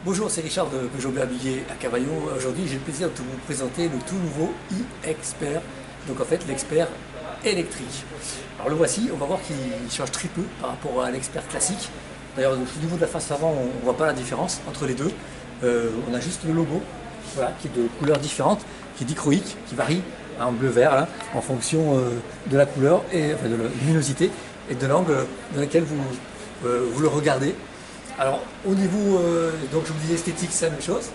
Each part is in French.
Bonjour, c'est Richard de Peugeot Berbillier à Cavaillon. Aujourd'hui, j'ai le plaisir de vous présenter le tout nouveau e-Expert, donc en fait l'expert électrique. Alors le voici, on va voir qu'il change très peu par rapport à l'expert classique. D'ailleurs, au niveau de la face avant, on ne voit pas la différence entre les deux. On a juste le logo, voilà, qui est de couleurs différentes, qui est dichroïque, qui varie en bleu-vert là, en fonction de la couleur et enfin, de la luminosité et de l'angle dans lequel vous le regardez. Alors au niveau, donc je vous disais esthétique, c'est la même chose.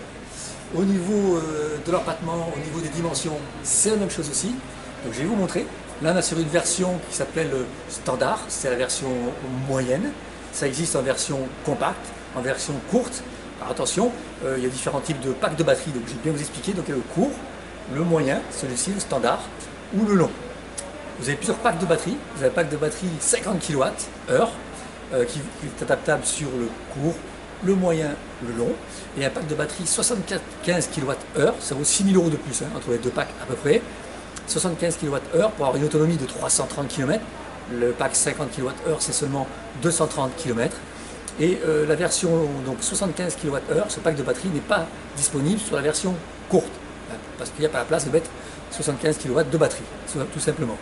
Au niveau de l'empattement, au niveau des dimensions, c'est la même chose aussi. Donc je vais vous montrer. Là on a sur une version qui s'appelle standard, c'est la version moyenne. Ça existe en version compacte, en version courte. Alors attention, il y a différents types de packs de batterie, donc je vais bien vous expliquer. Donc il y a le court, le moyen, celui-ci, le standard, ou le long. Vous avez plusieurs packs de batterie. Vous avez un pack de batterie 50 kWh, qui est adaptable sur le court, le moyen, le long, et un pack de batterie 75 kWh, ça vaut 6 000 € de plus, hein, entre les deux packs à peu près. 75 kWh pour avoir une autonomie de 330 km. Le pack 50 kWh, c'est seulement 230 km. Et la version donc 75 kWh, ce pack de batterie n'est pas disponible sur la version courte, hein, parce qu'il n'y a pas la place de mettre 75 kW de batterie, tout simplement.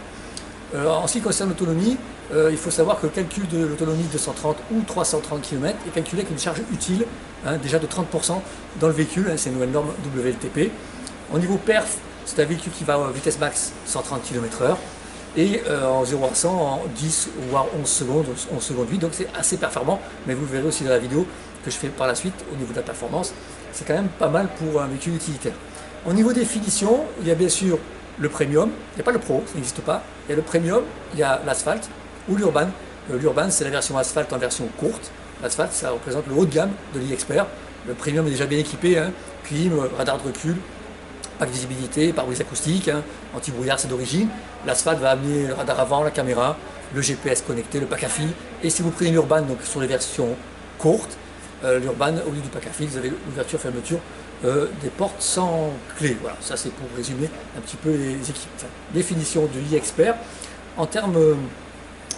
En ce qui concerne l'autonomie, il faut savoir que le calcul de l'autonomie de 230 ou 330 km est calculé avec une charge utile, hein, déjà de 30% dans le véhicule, hein, c'est une nouvelle norme WLTP. Au niveau perf, c'est un véhicule qui va à vitesse max 130 km/h et en 0 à 100 en 10 voire 11 secondes, 11 secondes 8, donc c'est assez performant, mais vous le verrez aussi dans la vidéo que je fais par la suite au niveau de la performance, c'est quand même pas mal pour un véhicule utilitaire. Au niveau des finitions, il y a bien sûr le premium, il n'y a pas le pro, ça n'existe pas. Il y a le premium, il y a l'asphalte ou l'urban. L'urban, c'est la version asphalte en version courte. L'asphalte, ça représente le haut de gamme de l'e-Expert. Le premium est déjà bien équipé, hein, clim, radar de recul, pack de visibilité, pare-brise acoustique, hein, anti-brouillard, c'est d'origine. L'asphalte va amener le radar avant, la caméra, le GPS connecté, le pack à fil. Et si vous prenez l'urban, donc sur les versions courtes, l'urban, au lieu du pack à fil, vous avez l'ouverture, fermeture des portes sans clé. Voilà, ça c'est pour résumer un petit peu les définitions de e-Expert. En termes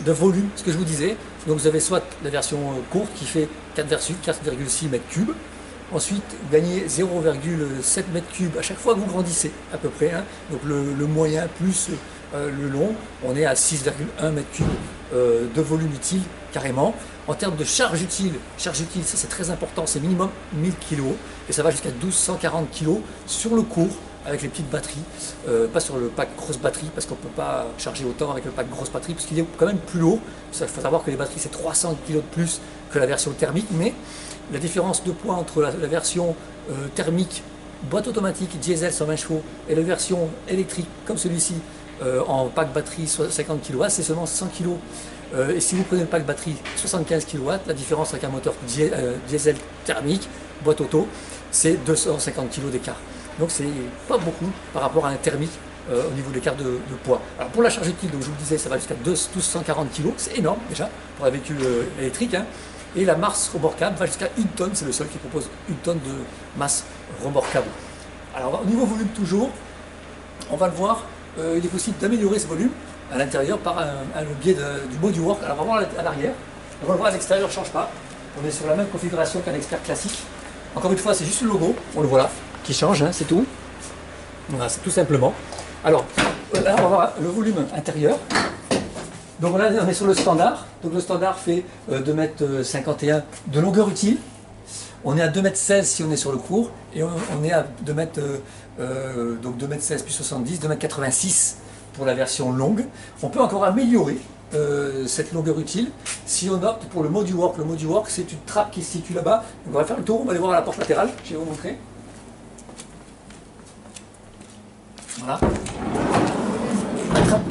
de volume, ce que je vous disais, donc vous avez soit la version courte qui fait 4,6 m3, ensuite vous gagnez 0,7 m3 à chaque fois que vous grandissez à peu près, hein. Donc le moyen plus le long, on est à 6,1 m3 de volume utile carrément. En termes de charge utile, ça c'est très important, c'est minimum 1000 kg et ça va jusqu'à 1240 kg sur le court avec les petites batteries, pas sur le pack grosse batterie parce qu'on ne peut pas charger autant avec le pack grosse batterie parce qu'il est quand même plus lourd. Il faut savoir que les batteries c'est 300 kg de plus que la version thermique, mais la différence de poids entre la version thermique, boîte automatique, diesel 120 chevaux et la version électrique comme celui-ci en pack batterie 50 kW, c'est seulement 100 kg. Et si vous prenez le pack batterie 75 kW, la différence avec un moteur diesel thermique, boîte auto, c'est 250 kg d'écart. Donc c'est pas beaucoup par rapport à un thermique au niveau de l'écart de poids. Alors pour la charge utile, donc je vous le disais, ça va jusqu'à 1240 kg, c'est énorme déjà pour un véhicule électrique, hein. Et la masse remorquable va jusqu'à 1 tonne, c'est le seul qui propose 1 tonne de masse remorquable. Alors au niveau volume toujours, on va le voir, il est possible d'améliorer ce volume à l'intérieur par le biais du bodywork. Alors on va voir à l'arrière, on va le voir à l'extérieur, ne change pas. On est sur la même configuration qu'un expert classique. Encore une fois, c'est juste le logo, on le voit là, qui change, hein, c'est tout. Voilà, c'est tout simplement. Alors là, on va voir le volume intérieur. Donc là, on est sur le standard. Donc le standard fait 2,51 m de longueur utile. On est à 2,16 m si on est sur le court. Et on est à 2,16 m, donc 2,16 m plus 70, 2,86 m pour la version longue. On peut encore améliorer cette longueur utile si on opte pour le bodywork. Le bodywork, c'est une trappe qui se situe là-bas. On va faire le tour, on va aller voir à la porte latérale. Je vais vous montrer. Voilà.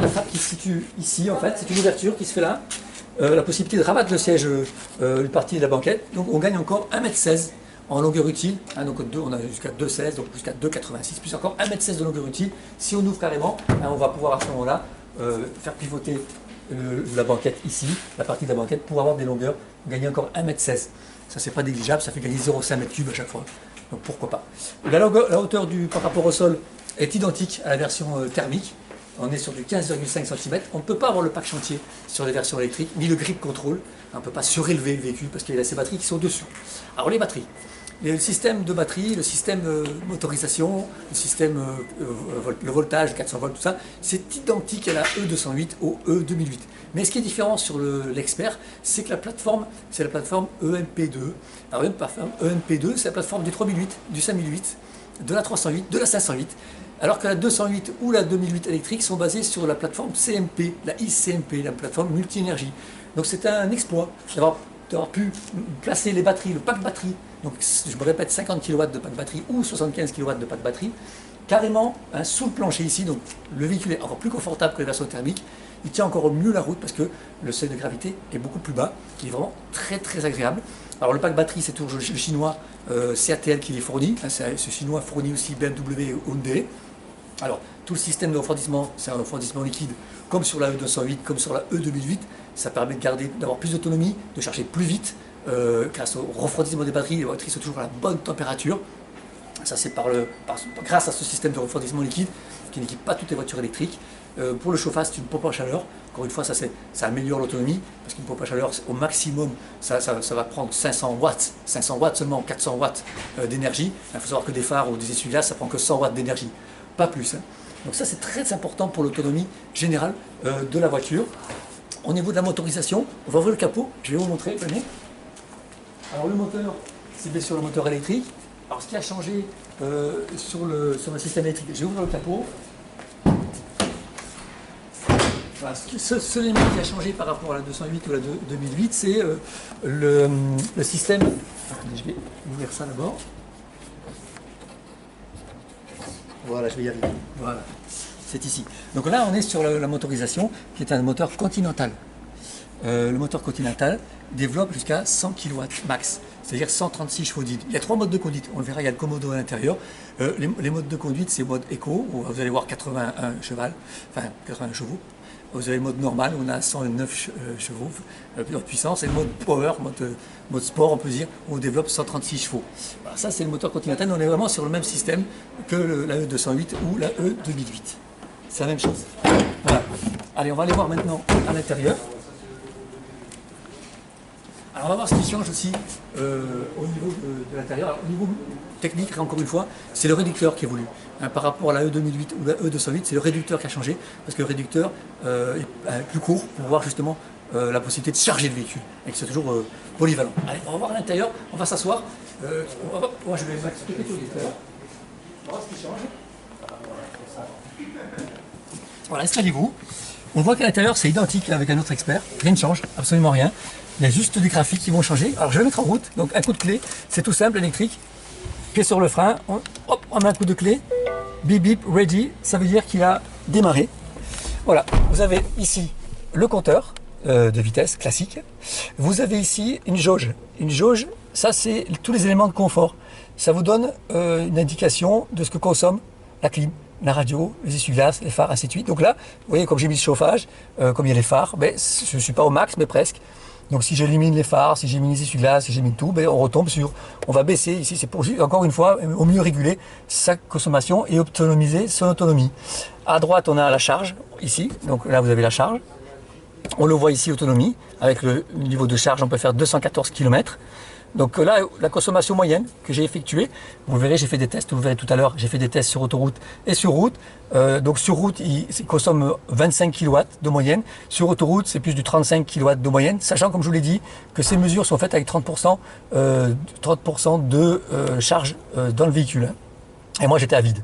La trappe qui se situe ici, en fait, c'est une ouverture qui se fait là. La possibilité de rabattre le siège une partie de la banquette. Donc on gagne encore 1,16 m en longueur utile. Hein, donc on a jusqu'à 2,16 m, donc jusqu'à 2,86 plus encore 1,16 m de longueur utile. Si on ouvre carrément, hein, on va pouvoir à ce moment-là faire pivoter la banquette ici, la partie de la banquette, pour avoir des longueurs, gagner encore 1,16 m. Ça c'est pas négligeable, ça fait gagner 0,5 m3 à chaque fois. Donc pourquoi pas. La hauteur par rapport au sol est identique à la version thermique. On est sur du 15,5 cm. On ne peut pas avoir le pack chantier sur les versions électriques, ni le grip control. On ne peut pas surélever le véhicule parce qu'il y a ces batteries qui sont dessus. Alors les batteries. le système de batterie, le système motorisation, le système le voltage, 400 volts, tout ça, c'est identique à la E208 au E2008. Mais ce qui est différent sur l'Expert, c'est que la plateforme, c'est la plateforme EMP2. Alors EMP2, c'est la plateforme du 3008, du 5008, de la 308, de la 508. Alors que la 208 ou la 2008 électrique sont basées sur la plateforme CMP, la ICMP, la plateforme multi-énergie. Donc c'est un exploit d'avoir pu placer les batteries, le pack batterie, donc je me répète 50 kW de pack batterie ou 75 kW de pack batterie, carrément sous le plancher ici, donc le véhicule est encore plus confortable que les versions thermiques, il tient encore mieux la route parce que le seuil de gravité est beaucoup plus bas, il est vraiment très très agréable. Alors le pack batterie c'est toujours le chinois CATL qui les fournit, ce chinois fournit aussi BMW et Hyundai. Alors, tout le système de refroidissement, c'est un refroidissement liquide, comme sur la E208, comme sur la E2008. Ça permet d'avoir plus d'autonomie, de charger plus vite, grâce au refroidissement des batteries. Les batteries sont toujours à la bonne température. Ça, c'est grâce à ce système de refroidissement liquide qui n'équipe pas toutes les voitures électriques. Pour le chauffage, c'est une pompe à chaleur. Encore une fois, ça améliore l'autonomie, parce qu'une pompe à chaleur, au maximum, ça va prendre 500 watts. 500 watts seulement, 400 watts d'énergie. Il faut savoir que des phares ou des essuie-glaces, ça prend que 100 watts d'énergie. Pas plus. Donc ça c'est très important pour l'autonomie générale de la voiture. Au niveau de la motorisation, on va ouvrir le capot, je vais vous montrer, venez. Alors le moteur, c'est bien sûr le moteur électrique. Alors ce qui a changé sur le système électrique, je vais ouvrir le capot. Voilà, ce élément qui a changé par rapport à la 208 ou la 2008, c'est le système. Attendez, je vais ouvrir ça d'abord. Voilà, je vais y arriver. Voilà, c'est ici. Donc là, on est sur la motorisation, qui est un moteur Continental. Le moteur Continental développe jusqu'à 100 kW max, c'est-à-dire 136 chevaux d'huile. Il y a 3 modes de conduite. On le verra, il y a le commodo à l'intérieur. Les modes de conduite, c'est mode éco, où vous allez voir 81 chevaux. Vous avez le mode normal, où on a 109 chevaux de puissance, et le mode power, mode sport, on peut dire, où on développe 136 chevaux. Voilà, ça, c'est le moteur Continental. On est vraiment sur le même système que la E208 ou la E2008. C'est la même chose. Voilà. Allez, on va aller voir maintenant à l'intérieur. Alors, on va voir ce qui change aussi au niveau de l'intérieur. Au niveau technique, encore une fois, c'est le réducteur qui évolue. Par rapport à la E2008 ou la E208, c'est le réducteur qui a changé, parce que le réducteur est plus court pour voir justement la possibilité de charger le véhicule, et que c'est toujours polyvalent. Allez, on va voir à l'intérieur, on va s'asseoir. Moi, je vais m'expliquer tout l'intérieur. On va voir ce qui change. Voilà, installez-vous. On voit qu'à l'intérieur, c'est identique avec un autre expert. Rien ne change, absolument rien. Il y a juste des graphiques qui vont changer. Alors, je vais mettre en route. Donc, un coup de clé, c'est tout simple, électrique. Pied sur le frein, on met un coup de clé. Bip bip, ready. Ça veut dire qu'il a démarré. Voilà, vous avez ici le compteur de vitesse classique. Vous avez ici une jauge. Une jauge, ça, c'est tous les éléments de confort. Ça vous donne une indication de ce que consomme la clim, la radio, les essuie-glaces, les phares, ainsi de suite. Donc là, vous voyez, comme j'ai mis le chauffage, comme il y a les phares, ben, je ne suis pas au max, mais presque. Donc si j'élimine les phares, si j'élimine les essuie-glaces, si j'élimine tout, ben, on retombe sur... On va baisser ici, c'est pour, encore une fois, au mieux réguler sa consommation et optimiser son autonomie. À droite, on a la charge, ici. Donc là, vous avez la charge. On le voit ici, autonomie. Avec le niveau de charge, on peut faire 214 km. Donc là, la consommation moyenne que j'ai effectuée, vous verrez, j'ai fait des tests, vous verrez tout à l'heure, j'ai fait des tests sur autoroute et sur route. Donc sur route, il consomme 25 kW de moyenne. Sur autoroute, c'est plus du 35 kW de moyenne, sachant, comme je vous l'ai dit, que ces mesures sont faites avec 30% de charge dans le véhicule. Et moi, j'étais à vide.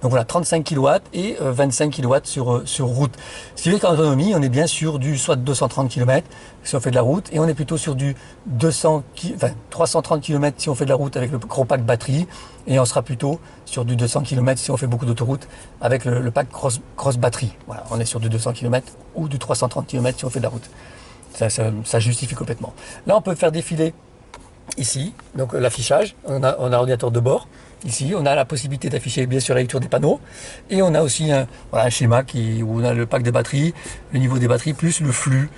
Donc voilà, 35 kW et 25 kW sur route. Ce qui fait qu'en autonomie, on est bien sur du soit 230 km si on fait de la route, et on est plutôt sur du 330 km si on fait de la route avec le gros pack batterie, et on sera plutôt sur du 200 km si on fait beaucoup d'autoroute avec le pack cross batterie. Voilà, on est sur du 200 km ou du 330 km si on fait de la route. Ça justifie complètement. Là, on peut faire défiler ici, donc l'affichage, on a un ordinateur de bord. Ici, on a la possibilité d'afficher bien sûr la lecture des panneaux, et on a aussi un schéma où on a le pack des batteries, le niveau des batteries, plus le flux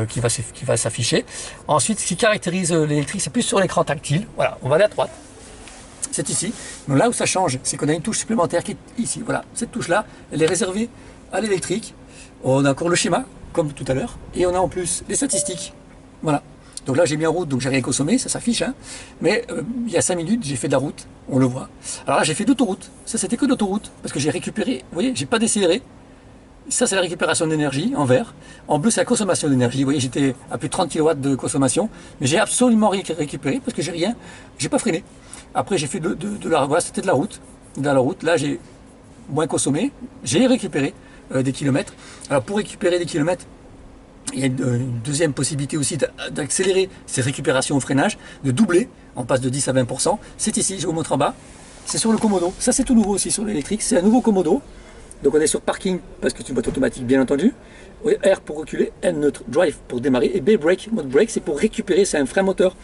qui va s'afficher. Ensuite, ce qui caractérise l'électrique, c'est plus sur l'écran tactile. Voilà, on va aller à droite. C'est ici. Donc là où ça change, c'est qu'on a une touche supplémentaire qui est ici. Voilà, cette touche-là, elle est réservée à l'électrique. On a encore le schéma, comme tout à l'heure, et on a en plus les statistiques. Voilà. Donc là j'ai mis en route, donc j'ai rien consommé, ça s'affiche, hein. Mais il y a 5 minutes j'ai fait de la route, on le voit. Alors là j'ai fait d'autoroute, ça c'était que d'autoroute, parce que j'ai récupéré, vous voyez, j'ai pas décéléré. Ça c'est la récupération d'énergie en vert. En bleu c'est la consommation d'énergie. Vous voyez, j'étais à plus de 30 kW de consommation, mais j'ai absolument rien récupéré parce que j'ai rien, j'ai pas freiné. Après j'ai fait voilà, c'était de la route. Dans la route, là j'ai moins consommé, j'ai récupéré des kilomètres. Alors pour récupérer des kilomètres, il y a une deuxième possibilité aussi d'accélérer ces récupérations au freinage, de doubler, on passe de 10 à 20%. C'est ici, je vous montre en bas, c'est sur le Komodo. Ça c'est tout nouveau aussi sur l'électrique, c'est un nouveau Komodo. Donc on est sur parking parce que c'est une boîte automatique bien entendu. R pour reculer, N neutre, drive pour démarrer et B brake, mode brake c'est pour récupérer, c'est un frein moteur.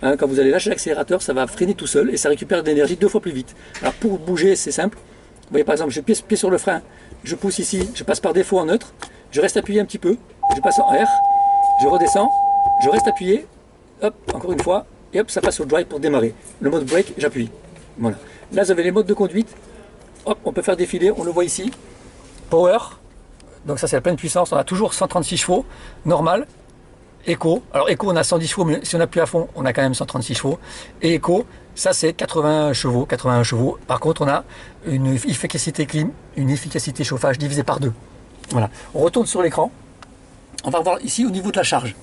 Hein, quand vous allez lâcher l'accélérateur, ça va freiner tout seul et ça récupère de l'énergie 2 fois plus vite. Alors pour bouger c'est simple. Vous voyez par exemple, je pied sur le frein, je pousse ici, je passe par défaut en neutre, je reste appuyé un petit peu, je passe en R, je redescends, je reste appuyé, hop, encore une fois, et hop, ça passe au drive pour démarrer. Le mode brake, j'appuie. Voilà. Là vous avez les modes de conduite. Hop, on peut faire défiler, on le voit ici. Power, donc ça c'est la pleine puissance, on a toujours 136 chevaux, normal. Eco, alors Eco on a 110 chevaux, mais si on appuie à fond, on a quand même 136 chevaux. Et Eco, ça c'est 81 chevaux, 81 chevaux. Par contre, on a une efficacité clim, une efficacité chauffage divisée par 2. Voilà, on retourne sur l'écran. On va voir ici au niveau de la charge.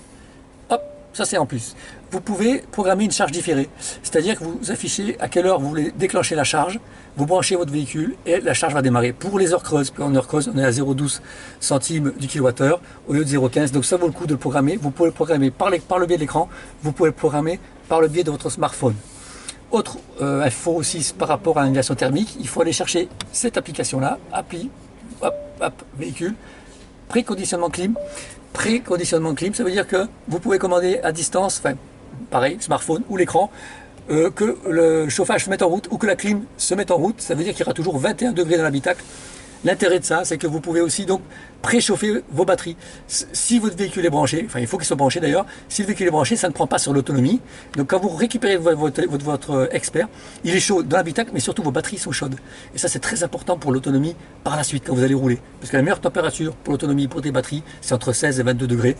Hop, ça c'est en plus. Vous pouvez programmer une charge différée, c'est-à-dire que vous affichez à quelle heure vous voulez déclencher la charge, vous branchez votre véhicule et la charge va démarrer. Pour les heures creuses, en heure creuse, on est à 0,12 centimes du kilowattheure au lieu de 0,15. Donc ça vaut le coup de le programmer. Vous pouvez le programmer par le biais de l'écran, vous pouvez le programmer par le biais de votre smartphone. Autre info aussi par rapport à l'annulation thermique, il faut aller chercher cette application-là, appli, hop, hop, véhicule, préconditionnement clim. Préconditionnement clim, ça veut dire que vous pouvez commander à distance, enfin pareil, smartphone ou l'écran, que le chauffage se mette en route ou que la clim se mette en route. Ça veut dire qu'il y aura toujours 21 degrés dans l'habitacle. L'intérêt de ça, c'est que vous pouvez aussi donc préchauffer vos batteries. Si votre véhicule est branché, enfin il faut qu'il soit branché d'ailleurs, si le véhicule est branché, ça ne prend pas sur l'autonomie. Donc quand vous récupérez votre expert, il est chaud dans l'habitacle, mais surtout vos batteries sont chaudes. Et ça c'est très important pour l'autonomie par la suite quand vous allez rouler. Parce que la meilleure température pour l'autonomie pour des batteries, c'est entre 16 et 22 degrés.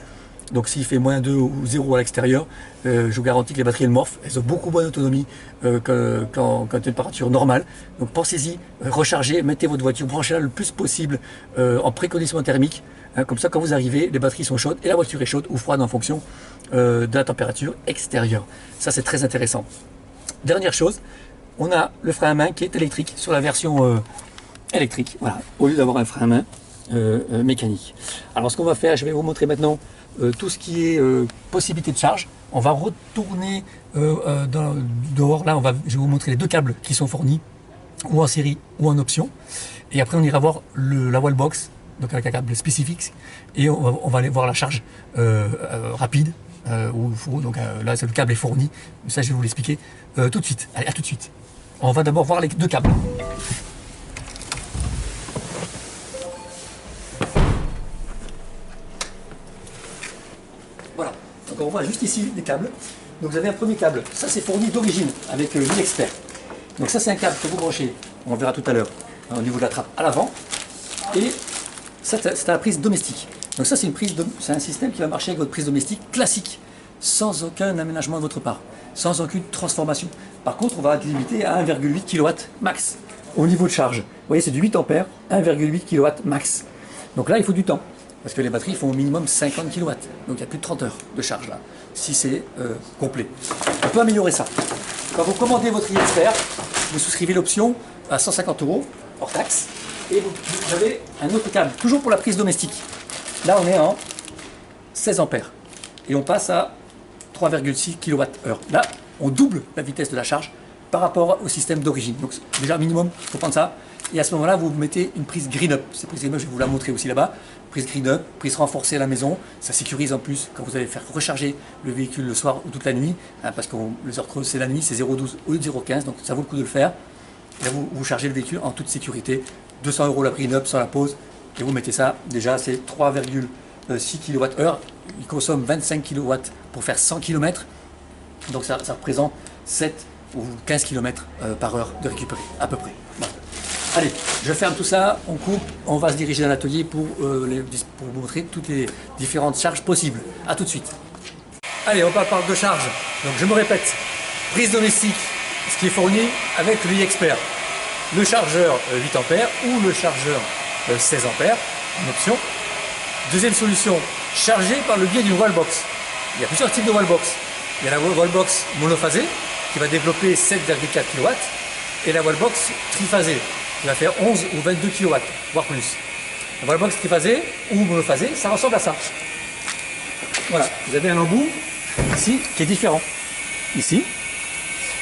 Donc s'il fait moins 2 ou 0 à l'extérieur, je vous garantis que les batteries elles morphent, elles ont beaucoup moins d'autonomie qu'en température normale. Donc pensez-y, rechargez, mettez votre voiture, branchez-la le plus possible en préconditionnement thermique. Hein, comme ça quand vous arrivez, les batteries sont chaudes et la voiture est chaude ou froide en fonction de la température extérieure. Ça c'est très intéressant. Dernière chose, on a le frein à main qui est électrique sur la version électrique, voilà, au lieu d'avoir un frein à main mécanique. Alors ce qu'on va faire, je vais vous montrer maintenant tout ce qui est possibilité de charge. On va retourner dehors. Là, je vais vous montrer les deux câbles qui sont fournis, ou en série ou en option. Et après, on ira voir la wallbox, donc avec un câble spécifique. Et on va aller voir la charge rapide. Donc là, le câble est fourni. Ça, je vais vous l'expliquer tout de suite. Allez, à tout de suite. On va d'abord voir les deux câbles. Voilà, donc on voit juste ici les câbles. Donc vous avez un premier câble, ça c'est fourni d'origine avec l'e-expert. Donc ça c'est un câble que vous branchez, on verra tout à l'heure, au niveau de la trappe à l'avant. Et ça c'est la prise domestique. Donc ça c'est un système qui va marcher avec votre prise domestique classique, sans aucun aménagement de votre part, sans aucune transformation. Par contre on va être limité à 1,8 kW max au niveau de charge. Vous voyez c'est du 8 ampères, 1,8 kW max. Donc là il faut du temps. Parce que les batteries font au minimum 50 kW, donc il y a plus de 30 heures de charge là, si c'est complet. On peut améliorer ça. Quand vous commandez votre e-expert, vous souscrivez l'option à 150 € hors taxe, et vous avez un autre câble, toujours pour la prise domestique. Là on est en 16 ampères, et on passe à 3,6 kWh. Là, on double la vitesse de la charge par rapport au système d'origine. Donc déjà minimum, il faut prendre ça. Et à ce moment-là, vous mettez une prise Green Up. Cette prise Green Up, je vais vous la montrer aussi là-bas. Prise Green Up, prise renforcée à la maison. Ça sécurise en plus quand vous allez faire recharger le véhicule le soir ou toute la nuit. Hein, parce que les heures creuses, c'est la nuit, c'est 0,12 au lieu de 0,15. Donc ça vaut le coup de le faire. Et là, vous chargez le véhicule en toute sécurité. 200 € la Green Up sans la pause. Et vous mettez ça, déjà c'est 3,6 kWh. Il consomme 25 kW pour faire 100 km. Donc ça représente 7 ou 15 km par heure de récupérer, à peu près. Voilà. Allez, je ferme tout ça, on coupe, on va se diriger dans l'atelier pour vous montrer toutes les différentes charges possibles. A tout de suite. Allez, on parle de charge. Donc je me répète, prise domestique, ce qui est fourni avec le e-Expert. Le chargeur 8 ampères ou le chargeur 16 ampères, une option. Deuxième solution, chargé par le biais d'une wallbox. Il y a plusieurs types de wallbox. Il y a la wallbox monophasée qui va développer 7,4 kW et la wallbox triphasée qui va faire 11 ou 22 kW, voire plus. La wallbox triphasée ou monophasée, ça ressemble à ça. Voilà, vous avez un embout ici qui est différent. Ici.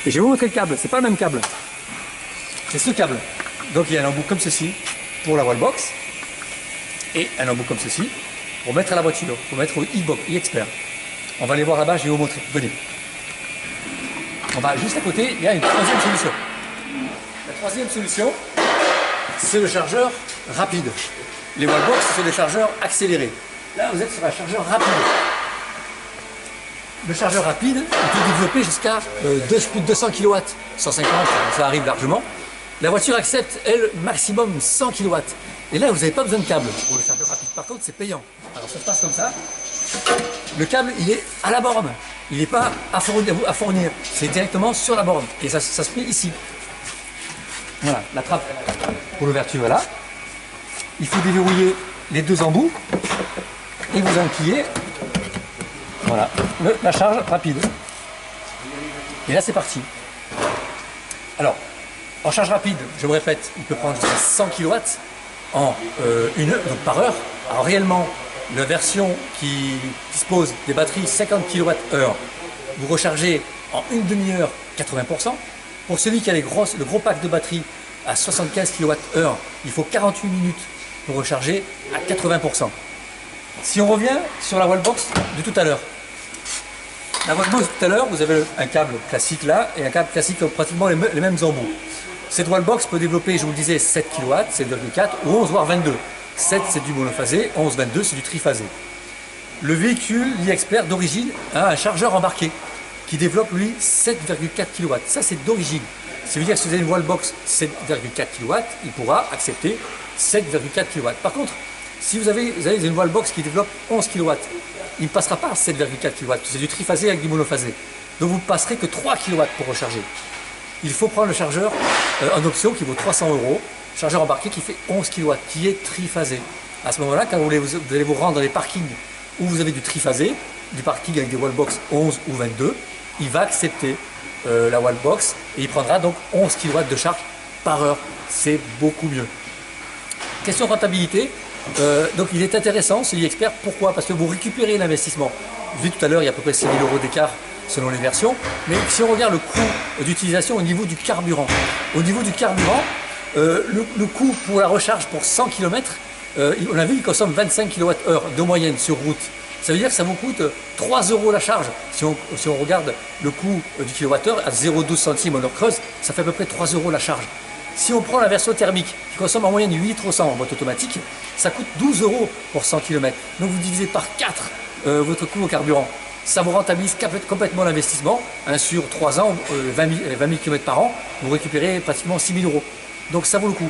Et je vais vous montrer le câble, c'est pas le même câble. C'est ce câble. Donc il y a un embout comme ceci pour la wallbox et un embout comme ceci pour mettre à la voiture, pour mettre au e-Expert. On va aller voir là-bas, je vais vous montrer. Venez. On va juste à côté, il y a une troisième solution. La troisième solution, c'est le chargeur rapide. Les wallbox, c'est des chargeurs accélérés. Là, vous êtes sur un chargeur rapide. Le chargeur rapide, il peut développer jusqu'à plus de 200 kW, 150, ça arrive largement. La voiture accepte, elle, maximum 100 kW. Et là, vous n'avez pas besoin de câble pour le chargeur rapide. Par contre, c'est payant. Alors, ça se passe comme ça. Le câble, il est à la borne. Il n'est pas à fournir. C'est directement sur la borne. Et ça se met ici. Voilà, la trappe pour l'ouverture est là. Il faut déverrouiller les deux embouts et vous enquillez. Voilà, la charge rapide. Et là, c'est parti. Alors, en charge rapide, je me répète, il peut prendre jusqu'à 100 kW en donc par heure. Alors réellement, la version qui dispose des batteries 50 kWh, vous rechargez en une demi-heure 80%. Pour celui qui a le gros pack de batterie à 75 kWh, il faut 48 minutes pour recharger à 80%. Si on revient sur la wallbox de tout à l'heure, la wallbox de tout à l'heure, vous avez un câble classique là et un câble classique avec pratiquement les mêmes embouts. Cette wallbox peut développer, je vous le disais, 7 kW, 7,4 ou 11 voire 22. 7 c'est du monophasé, 11, 22 c'est du triphasé. Le véhicule e-Expert d'origine a un chargeur embarqué qui développe lui 7,4 kW. Ça c'est d'origine. Ça veut dire que si vous avez une wallbox 7,4 kW, il pourra accepter 7,4 kW. Par contre, si vous avez une wallbox qui développe 11 kW, il ne passera pas à 7,4 kW. C'est du triphasé avec du monophasé. Donc vous ne passerez que 3 kW pour recharger. Il faut prendre le chargeur en option qui vaut 300 €, chargeur embarqué qui fait 11 kW, qui est triphasé. À ce moment-là, quand vous allez vous rendre dans les parkings où vous avez du triphasé, du parking avec des wallbox 11 ou 22, il va accepter la wallbox et il prendra donc 11 kW de charge par heure. C'est beaucoup mieux. Question rentabilité. Donc il est intéressant ce e-Expert. Pourquoi? Parce que vous récupérez l'investissement. Vu tout à l'heure, il y a à peu près 6 000 € d'écart selon les versions. Mais si on regarde le coût d'utilisation au niveau du carburant, le coût pour la recharge pour 100 km, on a vu qu'il consomme 25 kWh de moyenne sur route. Ça veut dire que ça vous coûte 3 € la charge. Si on regarde le coût du kilowattheure à 0,12 centimes en heure creuse, ça fait à peu près 3 € la charge. Si on prend la version thermique, qui consomme en moyenne 8 litres au 100 en boîte automatique, ça coûte 12 € pour 100 km. Donc vous divisez par 4 votre coût au carburant. Ça vous rentabilise complètement l'investissement. Sur 3 ans, 20 000 km par an, vous récupérez pratiquement 6 000 €. Donc ça vaut le coup.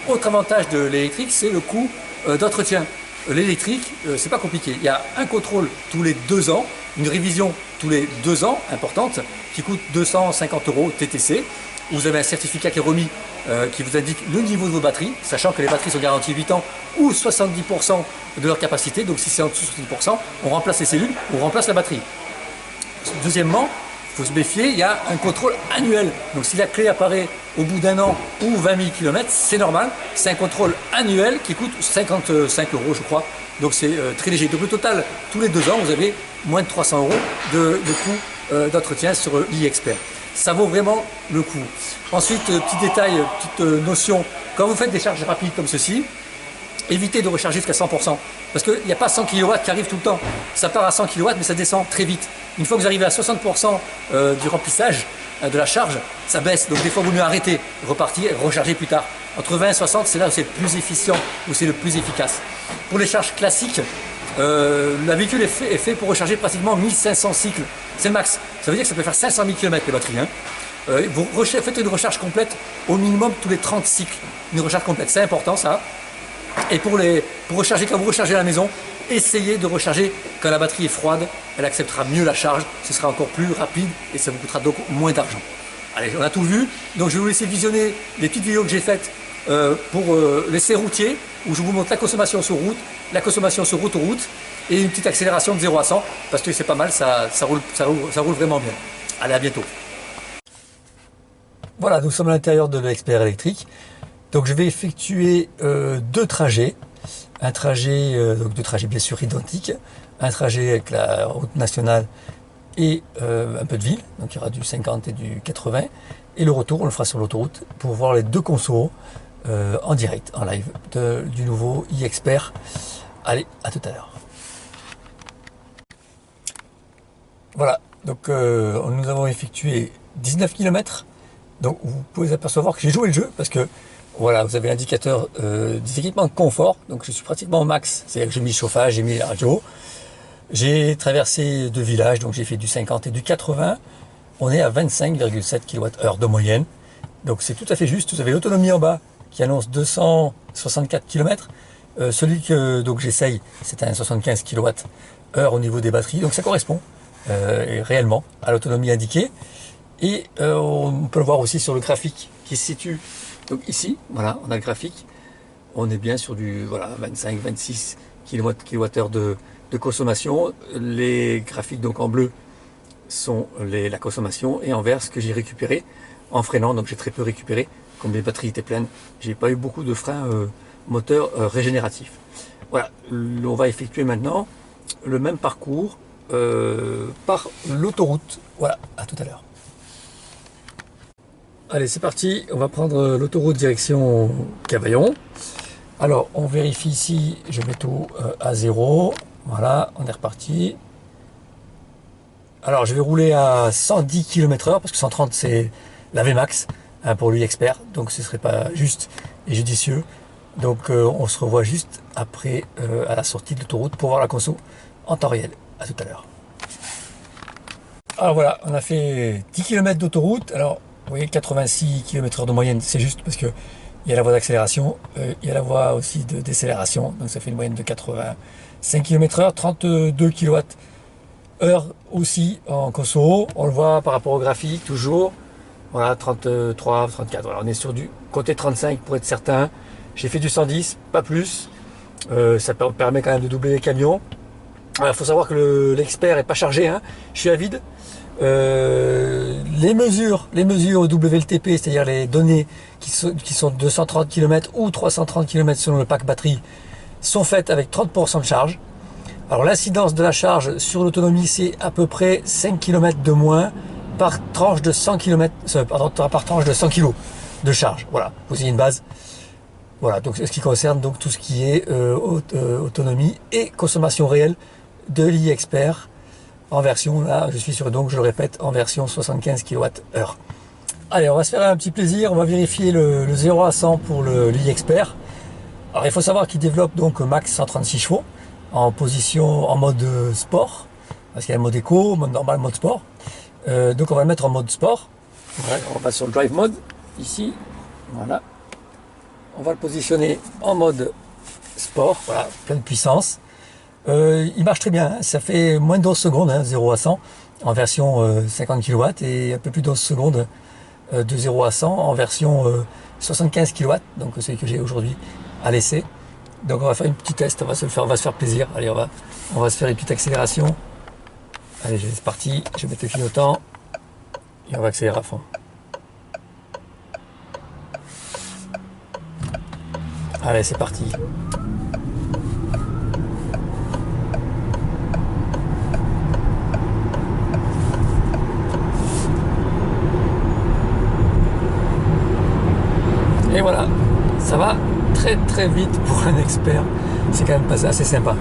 Autre avantage de l'électrique, c'est le coût d'entretien. L'électrique, c'est pas compliqué. Il y a un contrôle tous les 2 ans, une révision tous les 2 ans, importante, qui coûte 250 € TTC. Vous avez un certificat qui est remis qui vous indique le niveau de vos batteries, sachant que les batteries sont garanties 8 ans ou 70% de leur capacité. Donc si c'est en dessous de 70%, on remplace les cellules, on remplace la batterie. Deuxièmement, il faut se méfier, il y a un contrôle annuel. Donc si la clé apparaît au bout d'un an ou 20 000 km, c'est normal. C'est un contrôle annuel qui coûte 55 € je crois. Donc c'est très léger. Donc au total, tous les 2 ans, vous avez moins de 300 € de coût d'entretien sur e-Expert. Ça vaut vraiment le coup. Ensuite, petit détail, petite notion, quand vous faites des charges rapides comme ceci, évitez de recharger jusqu'à 100%. Parce qu'il n'y a pas 100 kW qui arrivent tout le temps. Ça part à 100 kW, mais ça descend très vite. Une fois que vous arrivez à 60% du remplissage de la charge, ça baisse. Donc des fois, il vaut mieux arrêter, repartir, recharger plus tard. Entre 20 et 60, c'est là où c'est le plus efficient, où c'est le plus efficace. Pour les charges classiques, la véhicule est fait pour recharger pratiquement 1500 cycles. C'est le max. Ça veut dire que ça peut faire 500 000 km les batteries. Vous faites une recharge complète au minimum tous les 30 cycles. Une recharge complète, c'est important ça. Et pour recharger, quand vous rechargez à la maison, essayez de recharger quand la batterie est froide, elle acceptera mieux la charge, ce sera encore plus rapide et ça vous coûtera donc moins d'argent. Allez, on a tout vu, donc je vais vous laisser visionner les petites vidéos que j'ai faites pour l'essai routier, où je vous montre la consommation sur route, la consommation sur autoroute, et une petite accélération de 0 à 100, parce que c'est pas mal, ça roule vraiment bien. Allez, à bientôt. Voilà, nous sommes à l'intérieur de l'Expert électrique. Donc je vais effectuer deux trajets. Un trajet, donc deux trajets bien sûr identiques. Un trajet avec la route nationale et un peu de ville. Donc il y aura du 50 et du 80. Et le retour, on le fera sur l'autoroute pour voir les deux consos en direct, en live, du nouveau e-Expert. Allez, à tout à l'heure. Voilà, donc nous avons effectué 19 km. Donc vous pouvez apercevoir que j'ai joué le jeu parce que voilà, vous avez l'indicateur des équipements de confort. Donc je suis pratiquement au max, c'est-à-dire que j'ai mis le chauffage, j'ai mis la radio. J'ai traversé deux villages, donc j'ai fait du 50 et du 80. On est à 25,7 kWh de moyenne. Donc c'est tout à fait juste. Vous avez l'autonomie en bas qui annonce 264 km. Celui que donc j'essaye, c'est un 75 kWh au niveau des batteries. Donc ça correspond réellement à l'autonomie indiquée. Et on peut le voir aussi sur le graphique qui se situe donc ici. Voilà, on a le graphique. On est bien sur du 25-26 kWh de consommation. Les graphiques donc en bleu sont la consommation et en vert ce que j'ai récupéré en freinant. Donc j'ai très peu récupéré. Comme les batteries étaient pleines, j'ai pas eu beaucoup de freins moteur régénératifs. Voilà, on va effectuer maintenant le même parcours par l'autoroute. Voilà, à tout à l'heure. Allez, c'est parti, on va prendre l'autoroute direction Cavaillon. Alors, on vérifie ici, je mets tout à 0. Voilà, on est reparti. Alors, je vais rouler à 110 km/h parce que 130 c'est la Vmax pour l'e-Expert, donc ce serait pas juste et judicieux. Donc, on se revoit juste après à la sortie de l'autoroute pour voir la conso en temps réel. À tout à l'heure. Alors voilà, on a fait 10 km d'autoroute. Alors, vous voyez, 86 km/h de moyenne, c'est juste parce que il y a la voie d'accélération, il y a la voie aussi de décélération, donc ça fait une moyenne de 85 km/h, 32 kWh aussi en conso. On le voit par rapport au graphique, toujours. Voilà, 33, 34. Voilà, on est sur du côté 35 pour être certain. J'ai fait du 110, pas plus. Ça permet quand même de doubler les camions. Il faut savoir que l'Expert est pas chargé, hein. Je suis à vide. Les mesures WLTP, c'est-à-dire les données qui sont 230 km ou 330 km selon le pack batterie, sont faites avec 30% de charge. Alors l'incidence de la charge sur l'autonomie, c'est à peu près 5 km de moins par tranche de 100 km, par tranche de 100 kg de charge. Voilà, vous avez une base. Voilà, donc ce qui concerne donc tout ce qui est autonomie et consommation réelle de l'e-Expert. En version, là, je suis sur, donc je le répète, en version 75 kWh. Allez, on va se faire un petit plaisir, on va vérifier le 0 à 100 pour l'e-Expert. Alors, il faut savoir qu'il développe donc max 136 chevaux en position, en mode sport, parce qu'il y a le mode éco, mode normal, mode sport. Donc, on va le mettre en mode sport. Voilà, on va sur le drive mode, ici, voilà. On va le positionner en mode sport, voilà, pleine puissance. Il marche très bien, hein. Ça fait moins de 11 secondes, hein, 0 à 100 en version 50 kW et un peu plus de 11 secondes de 0 à 100 en version 75 kW, donc celui que j'ai aujourd'hui à l'essai. Donc on va faire une petite test, on va se faire plaisir. Allez, on va se faire une petite accélération. Allez, c'est parti, je vais mettre le clignotant et on va accélérer à fond. Allez, c'est parti. Et voilà, ça va très très vite pour un expert, c'est quand même pas assez sympa.